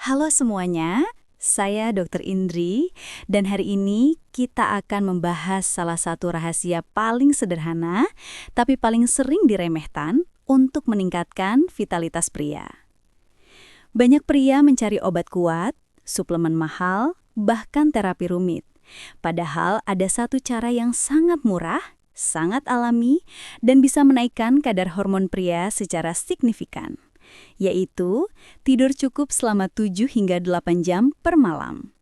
Halo semuanya, saya Dr. Indri dan hari ini kita akan membahas salah satu rahasia paling sederhana tapi paling sering diremehkan untuk meningkatkan vitalitas pria. Banyak pria mencari obat kuat, suplemen mahal, bahkan terapi rumit. Padahal ada satu cara yang sangat murah, sangat alami, dan bisa menaikkan kadar hormon pria secara signifikan, yaitu tidur cukup selama 7 hingga 8 jam per malam.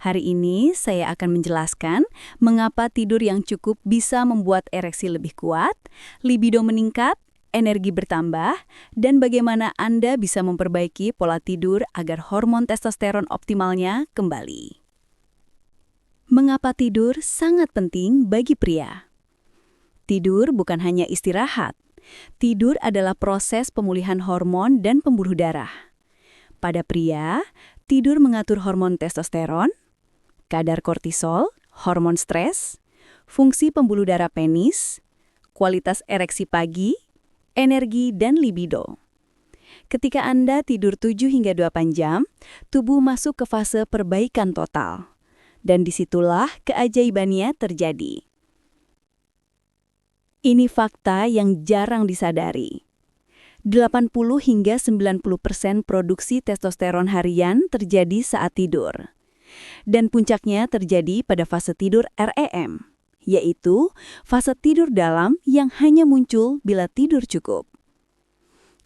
Hari ini saya akan menjelaskan mengapa tidur yang cukup bisa membuat ereksi lebih kuat, libido meningkat, energi bertambah, dan bagaimana Anda bisa memperbaiki pola tidur agar hormon testosteron optimalnya kembali. Mengapa tidur sangat penting bagi pria? Tidur bukan hanya istirahat. Tidur adalah proses pemulihan hormon dan pembuluh darah. Pada pria, tidur mengatur hormon testosteron, kadar kortisol, hormon stres, fungsi pembuluh darah penis, kualitas ereksi pagi, energi, dan libido. Ketika Anda tidur 7 hingga 8 jam, tubuh masuk ke fase perbaikan total. Dan disitulah keajaibannya terjadi. Ini fakta yang jarang disadari. 80 hingga 90% produksi testosteron harian terjadi saat tidur. Dan puncaknya terjadi pada fase tidur REM, yaitu fase tidur dalam yang hanya muncul bila tidur cukup.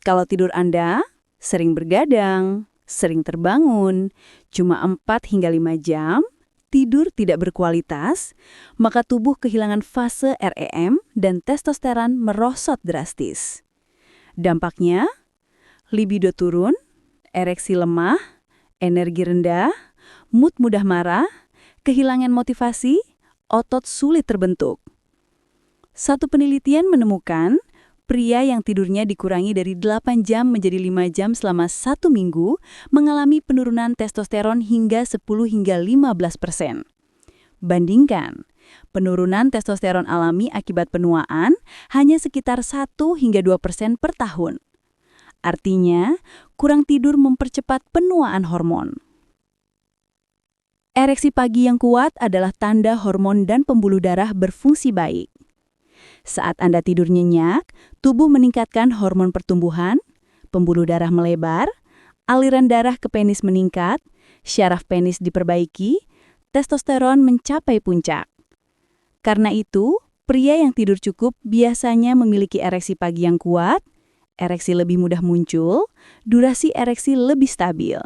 Kalau tidur Anda sering bergadang, sering terbangun, cuma 4 hingga 5 jam, tidur tidak berkualitas, maka tubuh kehilangan fase REM dan testosteron merosot drastis. Dampaknya, libido turun, ereksi lemah, energi rendah, mood mudah marah, kehilangan motivasi, otot sulit terbentuk. Satu penelitian menemukan, pria yang tidurnya dikurangi dari 8 jam menjadi 5 jam selama 1 minggu mengalami penurunan testosteron hingga 10 hingga 15%. Bandingkan, penurunan testosteron alami akibat penuaan hanya sekitar 1 hingga 2% per tahun. Artinya, kurang tidur mempercepat penuaan hormon. Ereksi pagi yang kuat adalah tanda hormon dan pembuluh darah berfungsi baik. Saat Anda tidur nyenyak, tubuh meningkatkan hormon pertumbuhan, pembuluh darah melebar, aliran darah ke penis meningkat, syaraf penis diperbaiki, testosteron mencapai puncak. Karena itu, pria yang tidur cukup biasanya memiliki ereksi pagi yang kuat, ereksi lebih mudah muncul, durasi ereksi lebih stabil.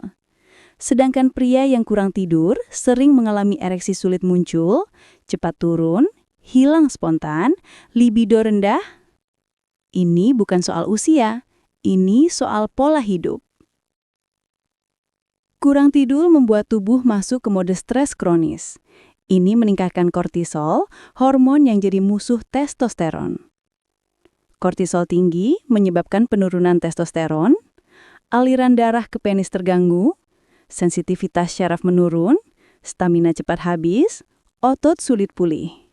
Sedangkan pria yang kurang tidur sering mengalami ereksi sulit muncul, cepat turun, hilang spontan, libido rendah. Ini bukan soal usia, ini soal pola hidup. Kurang tidur membuat tubuh masuk ke mode stres kronis. Ini meningkatkan kortisol, hormon yang jadi musuh testosteron. Kortisol tinggi menyebabkan penurunan testosteron, aliran darah ke penis terganggu, sensitivitas syaraf menurun, stamina cepat habis, otot sulit pulih.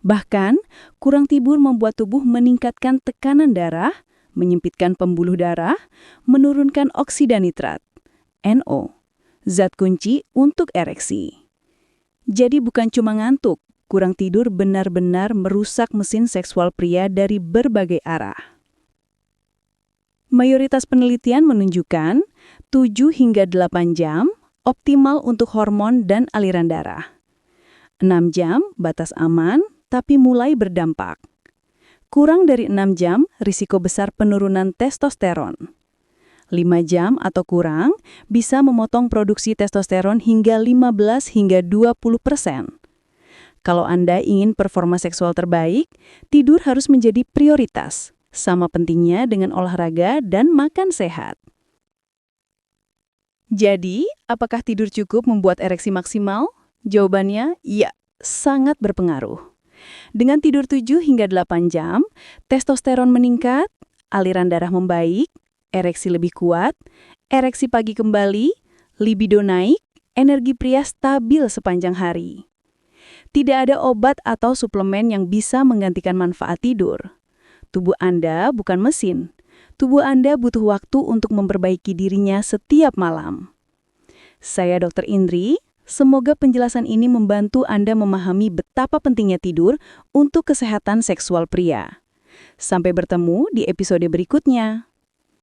Bahkan, kurang tidur membuat tubuh meningkatkan tekanan darah, menyempitkan pembuluh darah, menurunkan oksida nitrat, NO, zat kunci untuk ereksi. Jadi bukan cuma ngantuk, kurang tidur benar-benar merusak mesin seksual pria dari berbagai arah. Mayoritas penelitian menunjukkan 7 hingga 8 jam optimal untuk hormon dan aliran darah. 6 jam batas aman, tapi mulai berdampak. Kurang dari 6 jam, risiko besar penurunan testosteron. 5 jam atau kurang bisa memotong produksi testosteron hingga 15 hingga 20%. Kalau Anda ingin performa seksual terbaik, tidur harus menjadi prioritas, sama pentingnya dengan olahraga dan makan sehat. Jadi, apakah tidur cukup membuat ereksi maksimal? Jawabannya, iya, sangat berpengaruh. Dengan tidur 7 hingga 8 jam, testosteron meningkat, aliran darah membaik, ereksi lebih kuat, ereksi pagi kembali, libido naik, energi pria stabil sepanjang hari. Tidak ada obat atau suplemen yang bisa menggantikan manfaat tidur. Tubuh Anda bukan mesin. Tubuh Anda butuh waktu untuk memperbaiki dirinya setiap malam. Saya Dr. Indri. Semoga penjelasan ini membantu Anda memahami betapa pentingnya tidur untuk kesehatan seksual pria. Sampai bertemu di episode berikutnya.